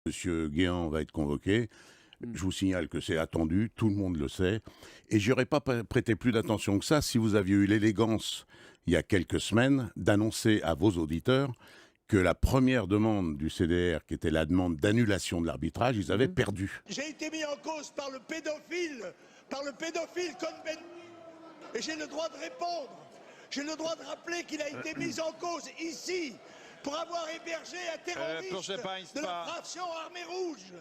Monsieur Guéant va être convoqué. Je vous signale que c'est attendu, tout le monde le sait. Et j'y aurais pas prêté plus d'attention que ça si vous aviez eu l'élégance, il y a quelques semaines, d'annoncer à vos auditeurs que la première demande du CDR, qui était la demande d'annulation de l'arbitrage, ils avaient perdu. J'ai été mis en cause par le pédophile Cohn-Bendit, et j'ai le droit de répondre. J'ai le droit de rappeler qu'il a été mis en cause ici pour avoir hébergé un terroriste de la fraction Armée Rouge.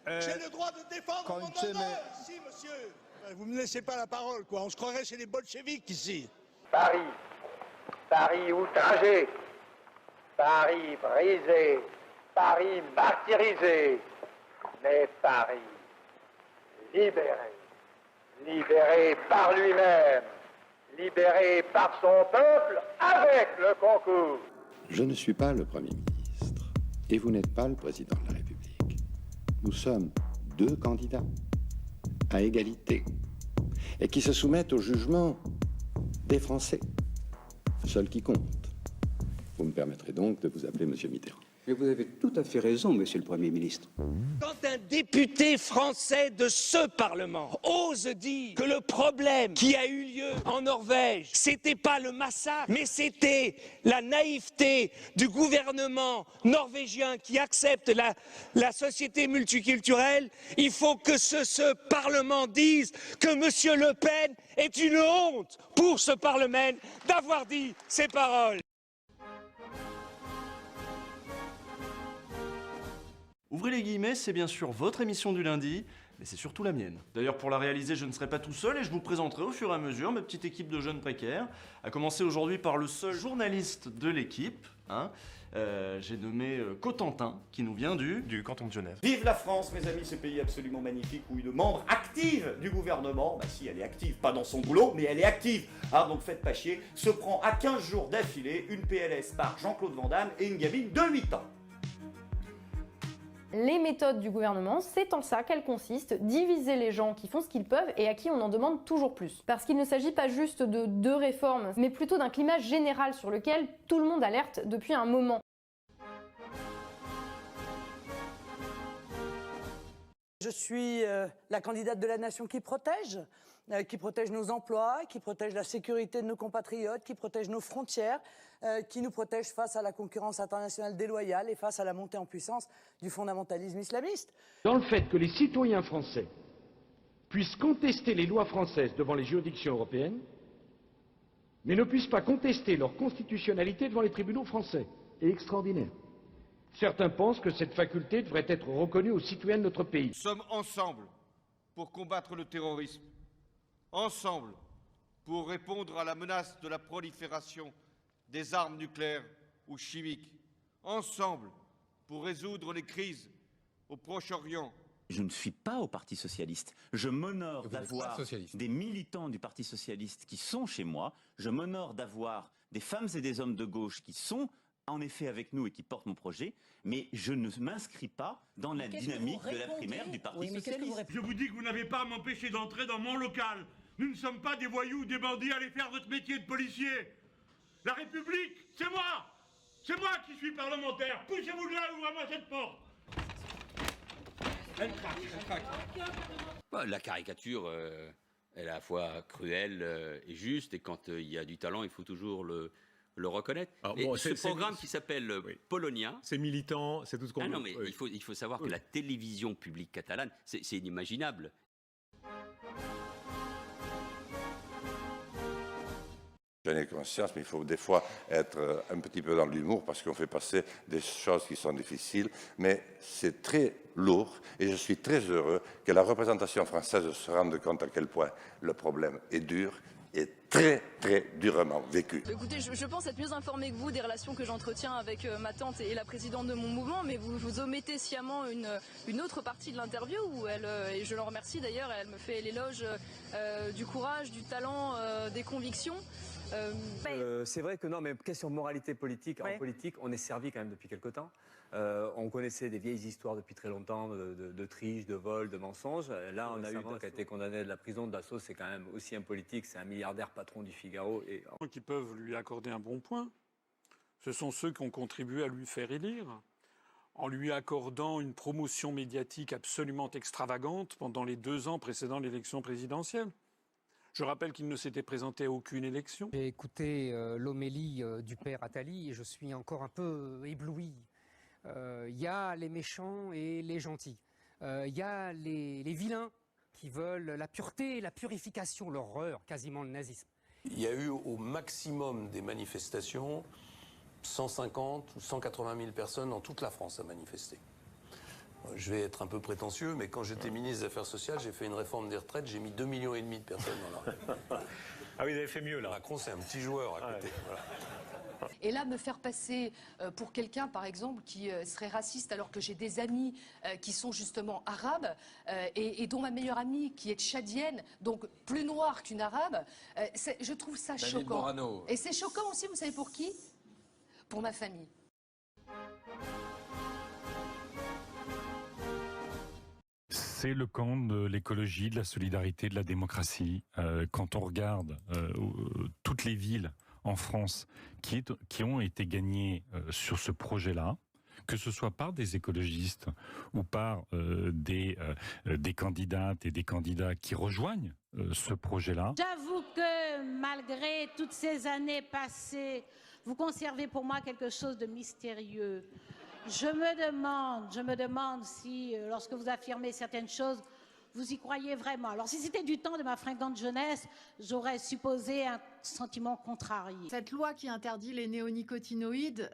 J'ai le droit de défendre mon honneur ici, monsieur. Vous me laissez pas la parole, quoi. On se croirait chez les bolcheviks ici. Paris outragé, Paris brisé, Paris martyrisé, mais Paris libéré, libéré par lui-même, libéré par son peuple avec le concours. Je ne suis pas le Premier ministre et vous n'êtes pas le Président de la République. Nous sommes deux candidats à égalité et qui se soumettent au jugement des Français, seul qui compte. Vous me permettrez donc de vous appeler Monsieur Mitterrand. Mais vous avez tout à fait raison, Monsieur le Premier ministre. Quand un député français de ce Parlement ose dire que le problème qui a eu lieu en Norvège, c'était pas le massacre, mais c'était la naïveté du gouvernement norvégien qui accepte la société multiculturelle, il faut que ce Parlement dise que Monsieur Le Pen est une honte pour ce Parlement d'avoir dit ces paroles. Ouvrez les guillemets, c'est bien sûr votre émission du lundi, mais c'est surtout la mienne. D'ailleurs, pour la réaliser, je ne serai pas tout seul et je vous présenterai au fur et à mesure ma petite équipe de jeunes précaires, à commencer aujourd'hui par le seul journaliste de l'équipe. J'ai nommé Cotentin, qui nous vient du canton de Genève. Vive la France, mes amis, ce pays absolument magnifique où une membre active du gouvernement, bah si, elle est active, pas dans son boulot, mais elle est active. Ah, donc faites pas chier, se prend à 15 jours d'affilée une PLS par Jean-Claude Van Damme et une gamine de 8 ans. Les méthodes du gouvernement, c'est en ça qu'elles consistent, diviser les gens qui font ce qu'ils peuvent et à qui on en demande toujours plus. Parce qu'il ne s'agit pas juste de deux réformes, mais plutôt d'un climat général sur lequel tout le monde alerte depuis un moment. Je suis la candidate de la nation qui protège nos emplois, qui protège la sécurité de nos compatriotes, qui protège nos frontières, qui nous protège face à la concurrence internationale déloyale et face à la montée en puissance du fondamentalisme islamiste. Dans le fait que les citoyens français puissent contester les lois françaises devant les juridictions européennes, mais ne puissent pas contester leur constitutionnalité devant les tribunaux français, est extraordinaire. Certains pensent que cette faculté devrait être reconnue aux citoyens de notre pays. Nous sommes ensemble pour combattre le terrorisme, ensemble pour répondre à la menace de la prolifération des armes nucléaires ou chimiques, ensemble pour résoudre les crises au Proche-Orient. Je ne suis pas au Parti Socialiste. Je m'honore d'avoir des militants du Parti Socialiste qui sont chez moi. Je m'honore d'avoir des femmes et des hommes de gauche qui sont en effet avec nous et qui portent mon projet, mais je ne m'inscris pas dans la dynamique de la primaire du Parti Socialiste. Je vous dis que vous n'avez pas à m'empêcher d'entrer dans mon local. Nous ne sommes pas des voyous, des bandits, allez faire votre métier de policier. La République, c'est moi. C'est moi qui suis parlementaire. Poussez-vous de là, ouvrez-moi cette porte. Elle craque. La caricature, elle est à la fois cruelle et juste, et quand il y a du talent, il faut toujours le reconnaître. Ce programme qui s'appelle Polonia... C'est militant, c'est tout ce qu'on veut. Non, mais il faut savoir que la télévision publique catalane, c'est inimaginable. J'en ai conscience, mais il faut des fois être un petit peu dans l'humour parce qu'on fait passer des choses qui sont difficiles, mais c'est très lourd et je suis très heureux que la représentation française se rende compte à quel point le problème est dur et très, très durement vécu. Écoutez, je pense être mieux informée que vous des relations que j'entretiens avec ma tante et la présidente de mon mouvement, mais vous omettez sciemment une autre partie de l'interview où elle, et je l'en remercie d'ailleurs, elle me fait l'éloge du courage, du talent, des convictions. C'est vrai que non, mais question de moralité politique, en politique, on est servi quand même depuis quelque temps. On connaissait des vieilles histoires depuis très longtemps de triche, de vol, de mensonges. Là, on a eu qui a été condamné de la prison. Dassault, c'est quand même aussi un politique, c'est un milliardaire patron du Figaro. Et... qui peuvent lui accorder un bon point, ce sont ceux qui ont contribué à lui faire élire. en lui accordant une promotion médiatique absolument extravagante pendant les 2 ans précédant l'élection présidentielle. Je rappelle qu'il ne s'était présenté à aucune élection. J'ai écouté l'homélie du père Attali et je suis encore un peu ébloui. Il y a les méchants et les gentils. Il y a les vilains qui veulent la pureté, la purification, l'horreur, quasiment le nazisme. Il y a eu au maximum des manifestations 150 ou 180 000 personnes dans toute la France à manifester. Je vais être un peu prétentieux, mais quand j'étais ministre des Affaires sociales, j'ai fait une réforme des retraites, j'ai mis 2,5 millions de personnes dans la rue. Ah oui, vous avez fait mieux là. Macron, c'est un petit joueur à côté. Voilà. Et là, me faire passer pour quelqu'un, par exemple, qui serait raciste, alors que j'ai des amis qui sont justement arabes, et dont ma meilleure amie, qui est tchadienne, donc plus noire qu'une arabe, je trouve ça choquant. Morano. Et c'est choquant aussi, vous savez pour qui? Pour ma famille. C'est le camp de l'écologie, de la solidarité, de la démocratie. Quand on regarde toutes les villes en France qui ont été gagnées sur ce projet-là, que ce soit par des écologistes ou par des candidates et des candidats qui rejoignent ce projet-là. J'avoue que malgré toutes ces années passées, vous conservez pour moi quelque chose de mystérieux. Je me demande si, lorsque vous affirmez certaines choses, vous y croyez vraiment. Alors si c'était du temps de ma fringante jeunesse, j'aurais supposé un sentiment contrarié. Cette loi qui interdit les néonicotinoïdes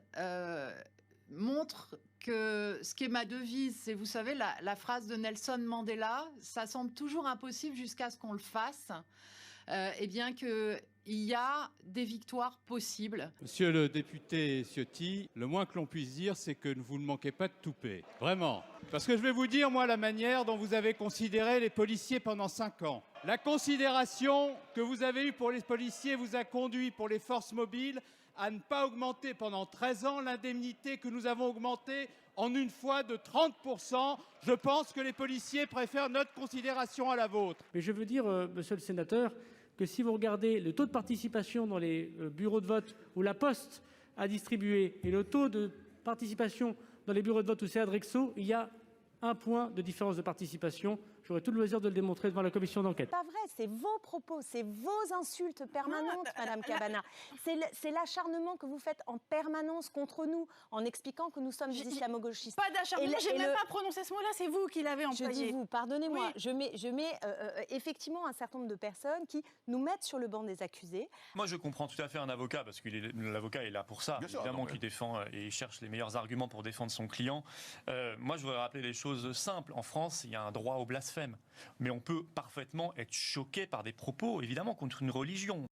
montre que ce qui est ma devise, c'est, vous savez, la phrase de Nelson Mandela, ça semble toujours impossible jusqu'à ce qu'on le fasse, et bien que il y a des victoires possibles. Monsieur le député Ciotti, le moins que l'on puisse dire, c'est que vous ne manquez pas de toupet. Vraiment. Parce que je vais vous dire, moi, la manière dont vous avez considéré les policiers pendant 5 ans. La considération que vous avez eue pour les policiers vous a conduit, pour les forces mobiles, à ne pas augmenter pendant 13 ans l'indemnité que nous avons augmentée en une fois de 30%. Je pense que les policiers préfèrent notre considération à la vôtre. Mais je veux dire, monsieur le sénateur, que si vous regardez le taux de participation dans les bureaux de vote où la Poste a distribué et le taux de participation dans les bureaux de vote où c'est Adrexo, il y a 1 point de différence de participation. J'aurai tout le loisir de le démontrer devant la commission d'enquête. Pas vrai, c'est vos propos, c'est vos insultes permanentes, Madame Cabana. C'est l'acharnement que vous faites en permanence contre nous, en expliquant que nous sommes des islamo-gauchistes. Pas d'acharnement, j'ai même pas prononcé ce mot-là, c'est vous qui l'avez employé. Je dis vous, pardonnez-moi. Oui. Je mets effectivement un certain nombre de personnes qui nous mettent sur le banc des accusés. Moi, je comprends tout à fait un avocat, parce que l'avocat est là pour ça, évidemment, qui défend et cherche les meilleurs arguments pour défendre son client. Moi, je voudrais rappeler les choses simples. En France, il y a un droit au blasphème. Mais on peut parfaitement être choqué par des propos, évidemment, contre une religion.